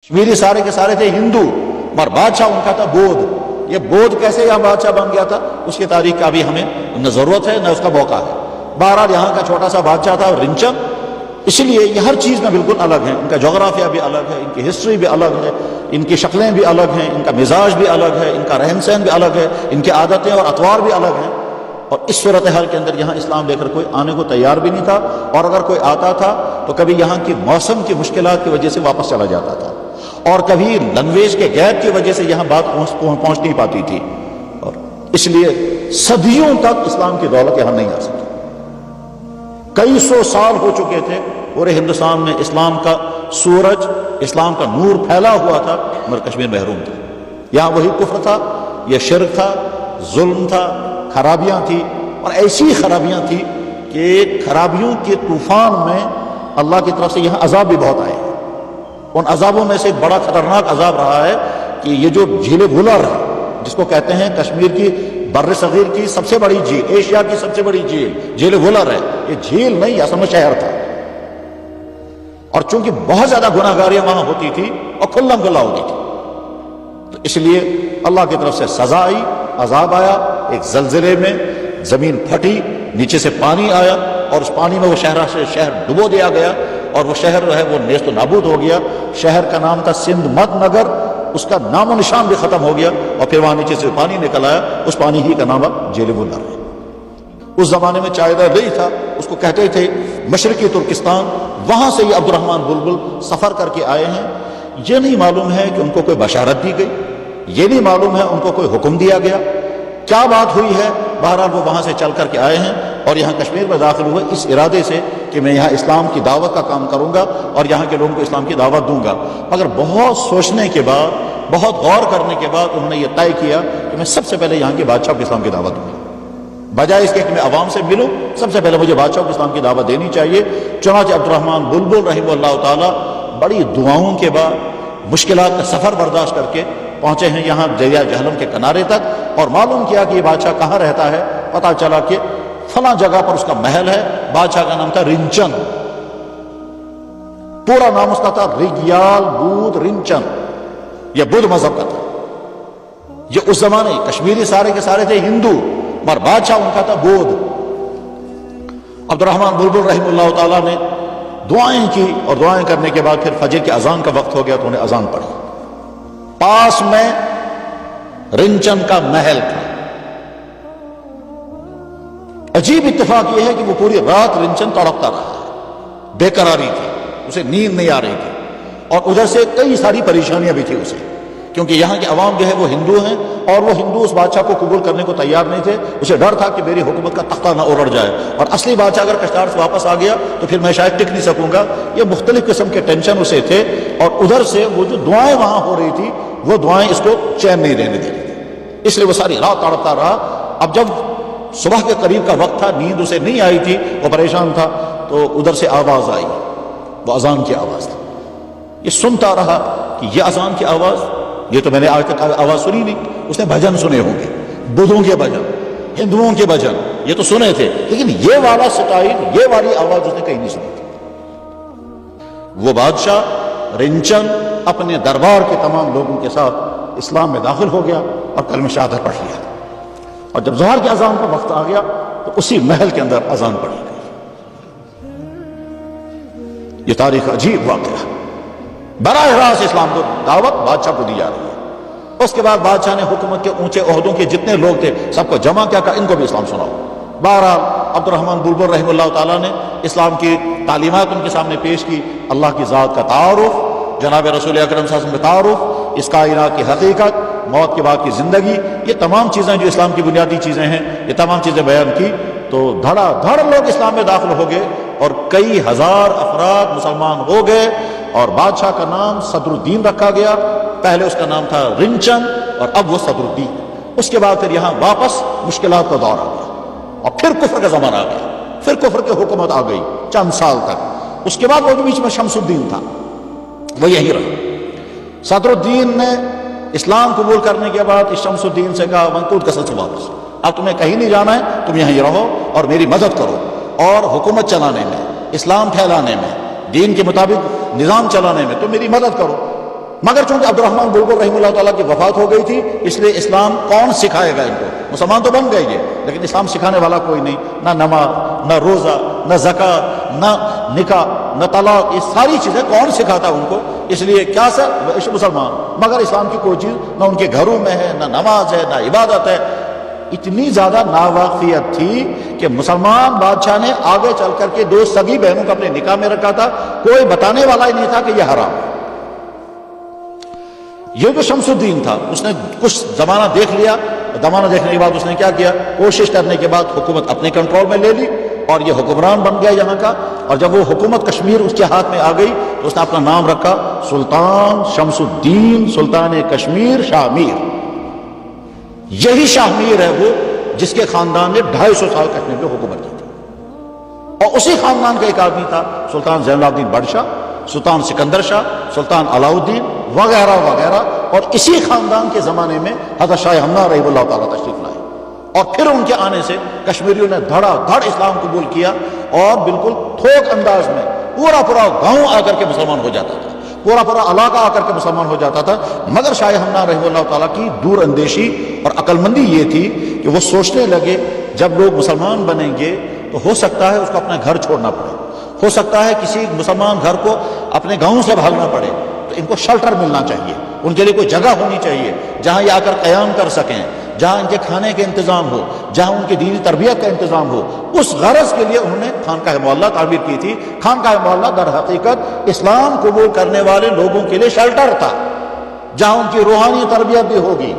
کشمیری سارے کے سارے تھے ہندو، مگر بادشاہ ان کا تھا بودھ۔ یہ بودھ کیسے یہاں بادشاہ بن گیا تھا، اس کی تاریخ کا ابھی ہمیں نہ ضرورت ہے نہ اس کا موقع ہے۔ بہرحال یہاں کا چھوٹا سا بادشاہ تھا رنچن، اس لیے یہ ہر چیز میں بالکل الگ ہیں، ان کا جغرافیہ بھی الگ ہے، ان کی ہسٹری بھی الگ ہے، ان کی شکلیں بھی الگ ہیں، ان کا مزاج بھی الگ ہے، ان کا رہن سہن بھی الگ ہے، ان کی عادتیں اور اطوار بھی الگ ہیں۔ اور اس صورتحال کے اندر یہاں اسلام لے کر کوئی آنے کو تیار بھی نہیں تھا، اور اگر کوئی آتا تھا تو کبھی یہاں کی موسم کی مشکلات کی وجہ سے واپس چلا جاتا تھا، اور کبھی لینگویج کے گیپ کی وجہ سے یہاں بات پہنچ نہیں پاتی تھی، اور اس لیے صدیوں تک اسلام کی دولت یہاں نہیں آ سکی۔ کئی سو سال ہو چکے تھے پورے ہندوستان میں اسلام کا سورج، اسلام کا نور پھیلا ہوا تھا، مگر کشمیر محروم تھا۔ یہاں وہی کفر تھا، یہ شرک تھا، ظلم تھا، خرابیاں تھیں، اور ایسی خرابیاں تھیں کہ خرابیوں کے طوفان میں اللہ کی طرف سے یہاں عذاب بھی بہت آئے۔ ان عذابوں میں سے ایک بڑا خطرناک عذاب رہا ہے کہ یہ جو جھیل وولر ہے، جس کو کہتے ہیں کشمیر کی بر صغیر کی سب سے بڑی جھیل، ایشیا کی سب سے بڑی جھیل، جھیل وولر ہے۔ یہ جھیل نہیں، اصل میں شہر تھا، اور چونکہ بہت زیادہ گناہ گاریاں وہاں ہوتی تھی اور کھلم کھلا ہوتی تھی، تو اس لیے اللہ کی طرف سے سزا آئی، عذاب آیا۔ ایک زلزلے میں زمین پھٹی، نیچے سے پانی آیا، اور اس پانی میں وہ شہر ڈبو دیا گیا، اور وہ شہر جو ہے وہ نیست و نابود ہو گیا۔ شہر کا نام تھا سندھ مت نگر، اس کا نام و نشان بھی ختم ہو گیا، اور پھر وہاں نیچے سے پانی نکل آیا، اس پانی ہی کا نام جھیل وولر ہے۔ اس زمانے میں چائنا نہیں تھا، اس کو کہتے تھے مشرقی ترکستان، وہاں سے یہ عبد الرحمن بلبل سفر کر کے آئے ہیں۔ یہ نہیں معلوم ہے کہ ان کو کوئی بشارت دی گئی، یہ نہیں معلوم ہے ان کو کوئی حکم دیا گیا، کیا بات ہوئی ہے۔ بہرحال وہ وہاں سے چل کر کے آئے ہیں، اور یہاں کشمیر میں داخل ہوئے اس ارادے سے کہ میں یہاں اسلام کی دعوت کا کام کروں گا اور یہاں کے لوگوں کو اسلام کی دعوت دوں گا۔ مگر بہت سوچنے کے بعد، بہت غور کرنے کے بعد انہوں نے یہ طے کیا کہ میں سب سے پہلے یہاں کے بادشاہ کو اسلام کی دعوت دوں گا، بجائے اس کے کہ میں عوام سے ملوں، سب سے پہلے مجھے بادشاہ کو اسلام کی دعوت دینی چاہیے۔ چنانچہ عبد الرحمن بلبل رحمہ اللہ تعالیٰ بڑی دعاؤں کے بعد مشکلات کا سفر برداشت کر کے پہنچے ہیں یہاں دریا جہلم کے کنارے تک، اور معلوم کیا کہ یہ بادشاہ کہاں رہتا ہے۔ پتہ چلا کہ فلاں جگہ پر اس کا محل ہے، بادشاہ کا نام تھا رنچن، پورا نام اس کا تھا رگیال بود رنچن، یہ بدھ مذہب کا تھا۔ یہ اس زمانے کشمیری سارے کے سارے تھے ہندو، مگر بادشاہ ان کا تھا بودھ۔ عبد الرحمن بلبل رحمہ اللہ تعالیٰ نے دعائیں کی، اور دعائیں کرنے کے بعد پھر فجر کی اذان کا وقت ہو گیا تو انہیں اذان پڑھی۔ پاس میں رنچن کا محل تھا۔ عجیب اتفاق یہ ہے کہ وہ پوری رات رنچن تڑپتا رہا، بے قراری تھی، اسے نیند نہیں آ رہی تھی، اور ادھر سے کئی ساری پریشانیاں بھی تھی اسے، کیونکہ یہاں کے عوام جو ہے وہ ہندو ہیں، اور وہ ہندو اس بادشاہ کو قبول کرنے کو تیار نہیں تھے۔ اسے ڈر تھا کہ میری حکومت کا تختہ نہ اڑ جائے، اور اصلی بادشاہ اگر کشتار سے واپس آ گیا تو پھر میں شاید ٹک نہیں سکوں گا۔ یہ مختلف قسم کے ٹینشن اسے تھے، اور ادھر سے وہ جو دعائیں وہاں ہو رہی تھی وہ دعائیں اس کو چین نہیں رہنے دے رہی تھی، اس لیے وہ ساری رات تڑپتا رہا۔ اب جب صبح کے قریب کا وقت تھا، نیند اسے نہیں آئی تھی، وہ پریشان تھا، تو ادھر سے آواز آئی، وہ اذان کی آواز تھی۔ یہ سنتا رہا کہ یہ اذان کی آواز، یہ تو میں نے آج تک آواز سنی نہیں۔ اس نے بھجن سنے ہوں گے، بدھوں کے بھجن، ہندوؤں کے بھجن، یہ تو سنے تھے، لیکن یہ والا سٹائل، یہ والی آواز اس نے کہیں نہیں سنی تھی۔ وہ بادشاہ رنچن اپنے دربار کے تمام لوگوں کے ساتھ اسلام میں داخل ہو گیا اور کلمہ شہادت پڑھ لیا، اور جب ظہر کی اذان کا وقت آ گیا تو اسی محل کے اندر اذان پڑھی گئی۔ یہ تاریخ عجیب واقعہ، براہ راست اسلام کو دعوت بادشاہ کو دی جا رہی ہے۔ اس کے بعد بادشاہ نے حکومت کے اونچے عہدوں کے جتنے لوگ تھے سب کو جمع کیا کہ ان کو بھی اسلام سناؤ۔ بہرحال عبد الرحمن بلبل رحمہ اللہ تعالیٰ نے اسلام کی تعلیمات ان کے سامنے پیش کی، اللہ کی ذات کا تعارف، جناب رسول اکرم صلی اللہ علیہ وسلم کا تعارف، اس کائنات کی حقیقت، موت کے بعد کی زندگی، یہ تمام چیزیں جو اسلام کی بنیادی چیزیں ہیں، یہ تمام چیزیں بیان کی، تو دھڑا دھڑ لوگ اسلام میں داخل ہو گئے، اور کئی ہزار افراد مسلمان ہو گئے، اور بادشاہ کا نام صدر الدین رکھا گیا۔ پہلے اس کا نام تھا رنچن، اور اب وہ صدر الدین۔ اس کے بعد پھر یہاں واپس مشکلات کا دور آ گیا، اور پھر کفر کا زمانہ آ گیا، پھر کفر کی حکومت آ گئی چند سال تک۔ اس کے بعد وہ جو بیچ میں شمس الدین تھا وہ یہی رہا۔ صدر الدین نے اسلام قبول کرنے کے بعد اس شمس الدین سے کہا منقود کسل سے واپس، اب تمہیں کہیں نہیں جانا ہے، تم یہیں رہو اور میری مدد کرو، اور حکومت چلانے میں، اسلام پھیلانے میں، دین کے مطابق نظام چلانے میں تم میری مدد کرو۔ مگر چونکہ عبد الرحمن بلبل رحمہ اللہ تعالیٰ کی وفات ہو گئی تھی، اس لیے اسلام کون سکھائے گا ان کو؟ مسلمان تو بن گئے یہ، لیکن اسلام سکھانے والا کوئی نہیں، نہ نماز، نہ روزہ، نہ زکوٰۃ، نہ نکاح، نہ طلاق، یہ ساری چیزیں کون سکھاتا ان کو؟ اس لیے کیا سر مسلمان، مگر اسلام کی کوئی چیز نہ ان کے گھروں میں ہے، نہ نماز ہے، نہ عبادت ہے۔ اتنی زیادہ ناواقفیت تھی کہ مسلمان بادشاہ نے آگے چل کر کے 2 سگی بہنوں کو اپنے نکاح میں رکھا تھا، کوئی بتانے والا ہی نہیں تھا کہ یہ حرام ہے۔ یہ جو شمس الدین تھا، اس نے کچھ زمانہ دیکھ لیا، زمانہ دیکھنے کے بعد اس نے کیا کیا، کوشش کرنے کے بعد حکومت اپنے کنٹرول میں لے لی اور یہ حکمران بن گیا یہاں کا۔ اور جب وہ حکومت کشمیر اس کے ہاتھ میں آ گئی تو اس نے اپنا نام رکھا سلطان شمس الدین سلطان کشمیر شاہ میر۔ یہی شاہ میر ہے وہ جس کے خاندان نے 250 سال کشمیر پہ حکومت کی تھی، اور اسی خاندان کا ایک آدمی تھا سلطان زین العابدین بڑشاہ، سلطان سکندر شاہ، سلطان علاؤ الدین وغیرہ وغیرہ، اور اسی خاندان کے زمانے میں حضرت شاہ ہمنہ رحمہ اللہ تعالیٰ تشریف لائے، اور پھر ان کے آنے سے کشمیریوں نے دھڑا دھڑ اسلام قبول کیا، اور بالکل تھوک انداز میں پورا گاؤں آ کر کے مسلمان ہو جاتا تھا، پورا علاقہ آ کر کے مسلمان ہو جاتا تھا۔ مگر شاہ ہمنہ رحمہ اللہ تعالیٰ کی دور اندیشی اور عقل مندی یہ تھی کہ وہ سوچنے لگے جب لوگ مسلمان بنیں گے تو ہو سکتا ہے اس کو اپنا گھر چھوڑنا پڑے، ہو سکتا ہے کسی مسلمان گھر کو اپنے گاؤں سے بھاگنا پڑے، تو ان کو شیلٹر ملنا چاہیے، ان کے لیے کوئی جگہ ہونی چاہیے جہاں یہ آ کر قیام کر سکیں، جہاں ان کے کھانے کے انتظام ہو، جہاں ان کی دینی تربیت کا انتظام ہو۔ اس غرض کے لیے انہوں نے خانقاہ معلیٰ تعمیر کی تھی۔ خانقاہ معلیٰ در حقیقت اسلام قبول کرنے والے لوگوں کے لیے شیلٹر تھا، جہاں ان کی روحانی تربیت بھی ہوگی،